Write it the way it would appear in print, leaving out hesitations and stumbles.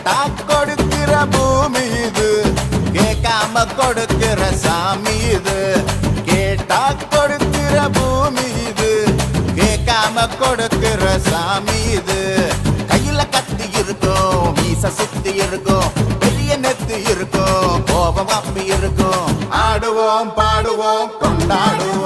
கேட்டா கொடுக்கிற பூமி இது, கேட்காம கொடுக்கிற சாமி இது. கேட்டா கொடுக்கிற பூமி இது, கேட்காம கொடுக்கிற சாமி இது. கையில கத்தி இருக்கும், மீச சுத்தி இருக்கும், பெரிய நெத்து இருக்கும், கோபம் அப்பி இருக்கும். ஆடுவோம் பாடுவோம் கொண்டாடுவோம்.